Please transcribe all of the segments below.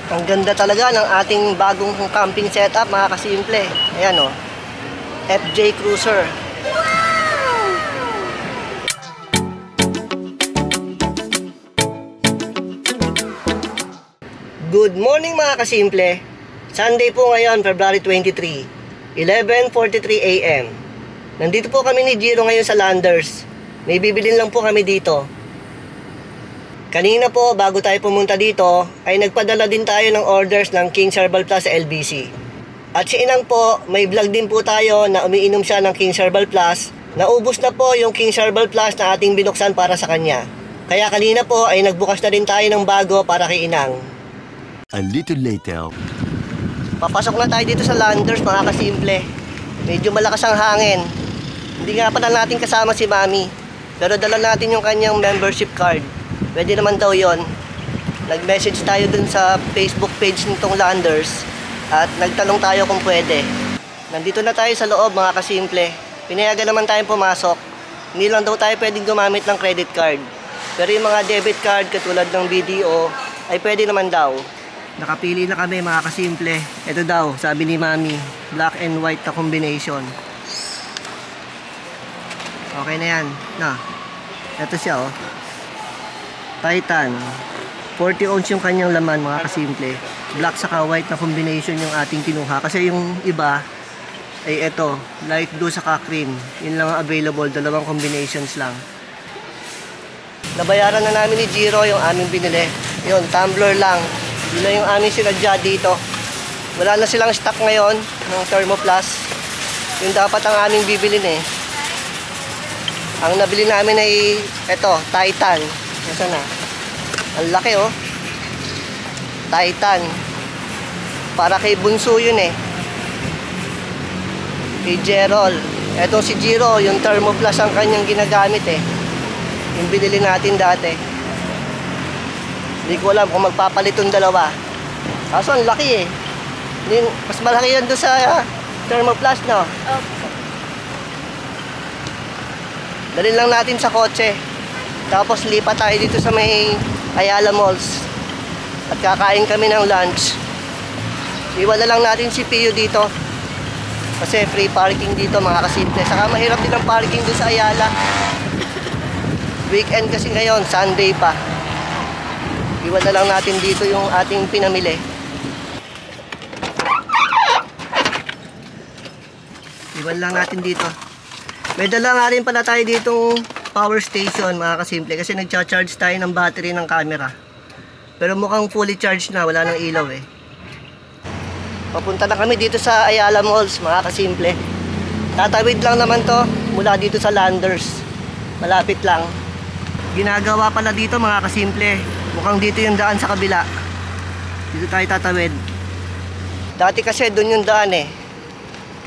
Ang ganda talaga ng ating bagong camping setup, mga kasimple. Ayan o, FJ Cruiser. Good morning mga kasimple. Sunday po ngayon, February 23, 11:43 AM. Nandito po kami ni Jiro ngayon sa Landers. May bibilin lang po kami dito. Kanina po, bago tayo pumunta dito, ay nagpadala din tayo ng orders ng King's Herbal Plus sa LBC. At si Inang po, may vlog din po tayo na umiinom siya ng King's Herbal Plus. Naubos na po yung King's Herbal Plus na ating binuksan para sa kanya. Kaya kanina po ay nagbukas na din tayo ng bago para kay Inang. A little later. Papasok na tayo dito sa Landers mga kasimple. Medyo malakas ang hangin. Hindi nga pala natin kasama si Mami. Pero dala natin yung kanyang membership card. Pwede naman daw yon. Nag-message tayo dun sa Facebook page nitong Landers at nagtanong tayo kung pwede. Nandito na tayo sa loob mga kasimple. Pinayagan naman tayong pumasok. Hindi lang daw tayo pwedeng gumamit ng credit card. Pero yung mga debit card katulad ng BDO ay pwede naman daw. Nakapili na kami mga kasimple. Ito daw, sabi ni Mami, black and white na combination. Okay na yan. Na. Ito siya oh. Titan. 40 ounce yung kanyang laman mga kasimple. Black saka white na combination yung ating kinuha. Kasi yung iba ay ito, light blue saka cream. Yun lang ang available, dalawang combinations lang. Nabayaran na namin ni Jiro yung aming binili. Yun, tumbler lang. Hindi na yung aming sinadya dito. Wala na silang stock ngayon ng Thermoplus. Yung dapat ang aming bibilin eh. Ang nabili namin ay ito, Titan. Nasaan na? Ang laki oh. Titan. Para kay Bunso yun eh. Kay Gerald. Etong si Jiro, yung Thermoplus ang kanyang ginagamit eh. Yung binili natin dati. Hindi ko alam kung magpapalit yung dalawa. Kaso ang laki eh. Mas malaki yun doon sa Thermoplus, no? Dalhin lang natin sa kotse. Tapos lipat tayo dito sa may Ayala Malls. At kakain kami ng lunch. Iwan na lang natin si Pio dito. Kasi free parking dito mga kasimple. Saka mahirap din ang parking doon sa Ayala. Weekend kasi ngayon, Sunday pa. Iwan na lang natin dito yung ating pinamili. Iwan lang natin dito. May dala nga rin pala tayo ditong power station mga kasimple. Kasi nagcha-charge tayo ng battery ng camera. Pero mukhang fully charged na, wala nang ilaw eh. Papunta na kami dito sa Ayala Malls mga kasimple. Tatawid lang naman to mula dito sa Landers. Malapit lang. Ginagawa pala dito mga kasimple. Mukhang dito yung daan sa kabila. Dito tayo tatawid. Dati kasi doon yung daan eh.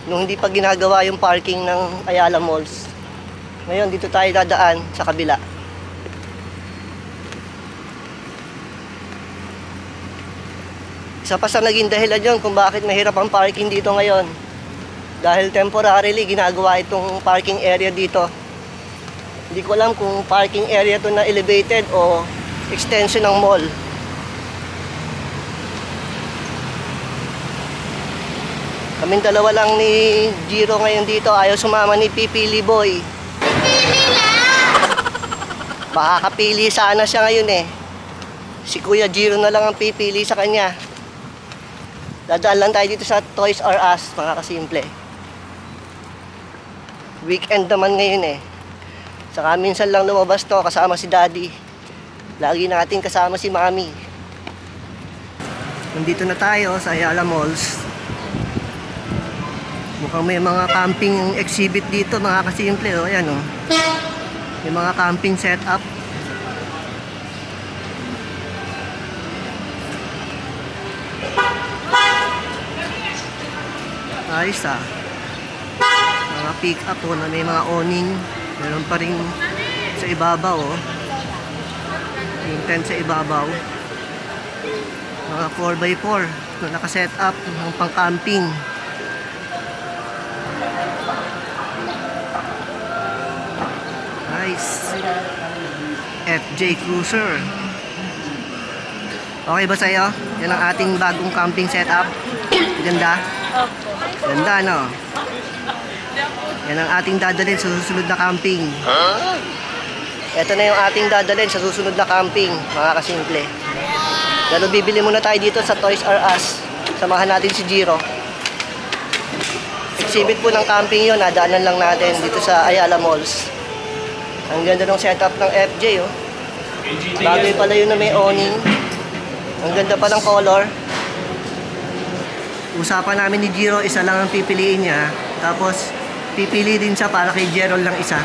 Nung hindi pa ginagawa yung parking ng Ayala Malls. Ngayon dito tayo dadaan sa kabila. Isa pa sa naging dahilan yun kung bakit mahirap ang parking dito ngayon. Dahil temporarily ginagawa itong parking area dito. Hindi ko alam kung parking area to na elevated o extension ng mall. Kaming dalawa lang ni Jiro ngayon dito. Ayaw sumama ni Pipili Boy. Pipili lang! Makakapili sana siya ngayon eh. Si Kuya Jiro na lang ang pipili sa kanya. Dadaan lang tayo dito sa Toys R Us mga kasimple. Weekend naman ngayon eh. Saka minsan lang lumabas to kasama si Daddy. Lagi natin kasama si Mami. Nandito na tayo sa Ayala Malls. Mukhang may mga camping exhibit dito mga kasimple oh. Ayan oh. May mga camping setup. Ayos ah. Mga pick up oh, na may mga awning. Meron pa rin sa ibabaw oh. Yung tent sa ibabaw. Mga 4x4 na nakaset up ng pang camping. Nice. FJ Cruiser. Okay ba sa'yo? Yan ang ating bagong camping setup. Ganda. Ganda, no? Yan ang ating dadalhin sa susunod na camping. Ito na yung ating dadalhin sa susunod na camping, mga kasimple. Pero bibili muna tayo dito sa Toys R Us. Samahan natin si Jiro. Exhibit po ng camping yun, nadaanan lang natin dito sa Ayala Malls. Ang ganda ng setup ng FJ, oh. Bagay pala yun na may awning. Ang ganda pa ng color. Usapan namin ni Jiro, isa lang ang pipiliin niya. Tapos, pipili din siya para kay Gerald lang isa.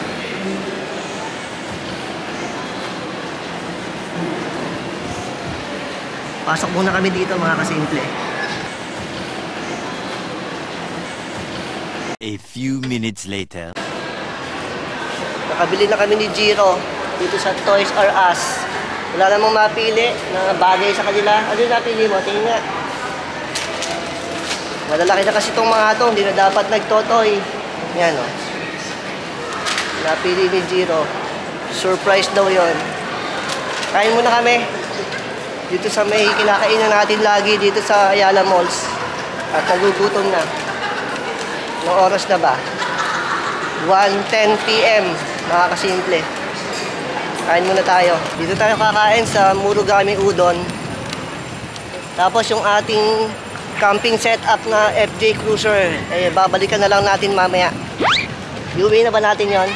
Pasok muna kami dito, mga kasimple. A few minutes later. Nakabili na kami ni Jiro dito sa Toys R Us. Wala namang mapili na bagay sa kanila. Ano yung napili mo? Tingin nga. Malalaki na kasi itong mga ito. Hindi na dapat nagtotoy. Yan, o. Napili ni Jiro. Surprise daw yon. Kain muna kami. Dito sa may kinakainan natin lagi dito sa Ayala Malls. At nagugutom na. Anong oras na ba? 1:10 PM. Mga kasimple. Kain muna tayo. Dito tayo kakain sa Murugami Udon. Tapos yung ating camping setup na FJ Cruiser, eh babalikan na lang natin mamaya. Iuwi na ba natin yon?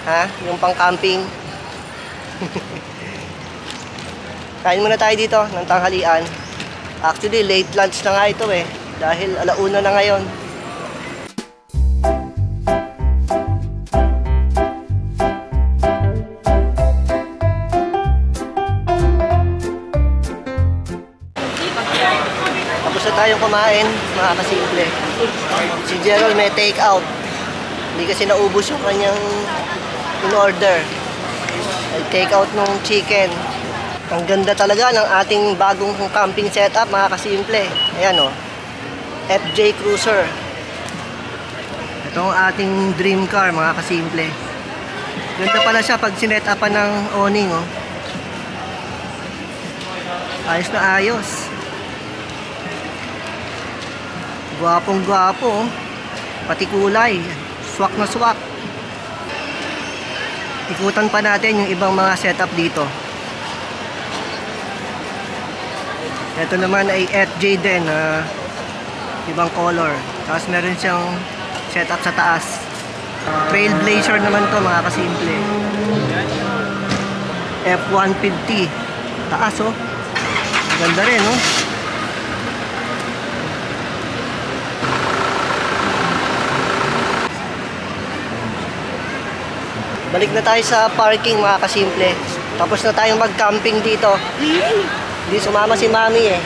Ha? Yung pang camping. Kain muna tayo dito ng tanghalian. Actually, late lunch na nga ito eh. Dahil 1:00 na ngayon. Tapos na tayong kumain, mga kasimple. Si Gerald may take out. Hindi kasi naubos yung kanyang in-order. Nag-take out nung chicken. Ang ganda talaga ng ating bagong camping setup, mga kasimple. Ayan, o. FJ Cruiser. Ito ang ating dream car, mga kasimple. Ganda pala siya pag sinet-upan ng awning, o. Ayos na ayos. Gwapong gwapo, oh. Pati kulay. Swak na swak. Ikutan pa natin yung ibang mga setup dito. Ito naman ay FJ din, ibang color. Tapos meron siyang setup sa taas. Trailblazer naman to, mga kasimple. F-150. Taas, oh. Ganda rin, oh. Balik na tayo sa parking, mga kasimple. Tapos na tayong mag-camping dito. Hindi sumama si Mami eh.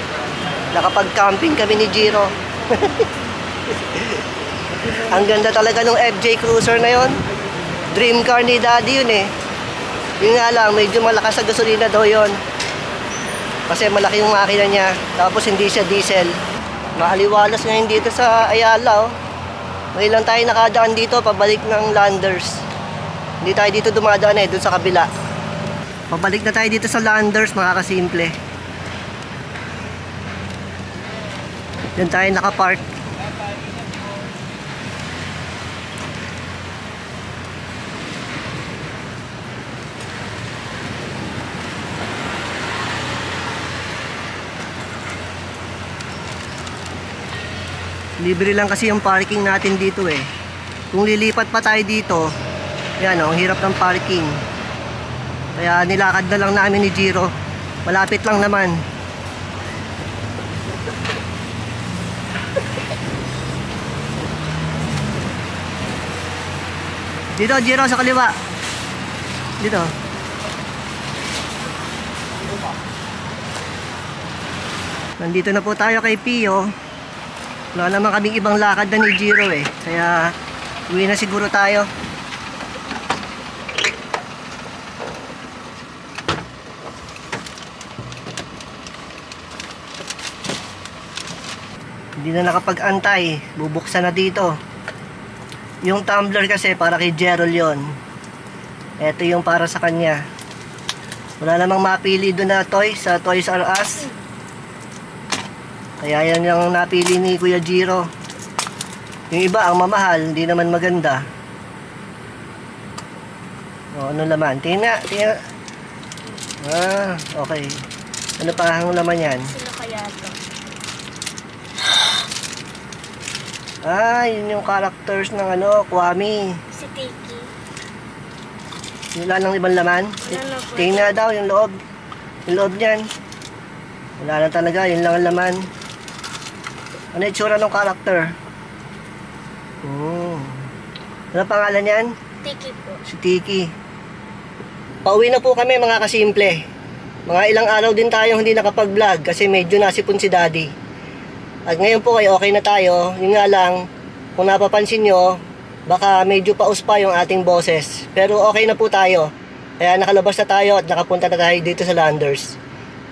Nakapag-camping kami ni Jiro. Ang ganda talaga ng FJ Cruiser na yon. Dream car ni Daddy yun eh. Yun nga lang, medyo malakas sa gasolina daw yun. Kasi malaki yung makina niya. Tapos hindi siya diesel. Maaliwalas ngayon dito sa Ayala, oh. Ngayon lang tayo nakadaan dito, pabalik ng Landers. Hindi tayo dito dumadaan eh, dun sa kabila. Pabalik na tayo dito sa Landers, mga kasimple. Diyan tayo nakapark. Libre lang kasi yung parking natin dito eh. Kung lilipat pa tayo dito, yan oh, ang hirap ng parking. Kaya nilakad na lang namin ni Jiro. Malapit lang naman. Dito, Jiro, sa kaliwa. Dito. Nandito na po tayo kay Pio. Wala naman kaming ibang lakad na ni Jiro eh. Kaya uwi na siguro tayo. Hindi na nakapag-antay. Bubuksan na dito. Yung tumbler kasi para kay Gerald yon. Ito yung para sa kanya. Wala namang mapili doon na toy sa Toys R Us. Kaya yan yung napili ni Kuya Jiro. Yung iba ang mamahal, hindi naman maganda. O, ano laman? Tingnan. Ah, okay. Ano pa ang laman yan? Sino kaya to? Ah, yun yung characters ng ano, Kwami. Si Tiki. Wala nang ibang laman? Wala na po. Tingnan daw yung loob. Yung loob niyan. Wala na talaga, yun lang ang laman. Ano yung itsura ng character? Ano pangalan yan? Tiki po. Si Tiki. Pauwi na po kami mga kasimple. Mga ilang araw din tayong hindi nakapag-vlog kasi medyo nasipon si Daddy. At ngayon po ay okay na tayo. Yun nga lang, kung napapansin nyo, baka medyo paus pa yung ating boses. Pero okay na po tayo. Kaya nakalabas na tayo at nakapunta na tayo dito sa Landers.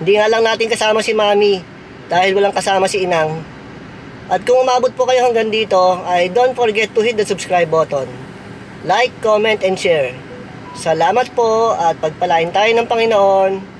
Hindi nga lang natin kasama si Mami dahil walang kasama si Inang. At kung umabot po kayo hanggang dito, ay don't forget to hit the subscribe button. Like, comment, and share. Salamat po at pagpalain tayo ng Panginoon.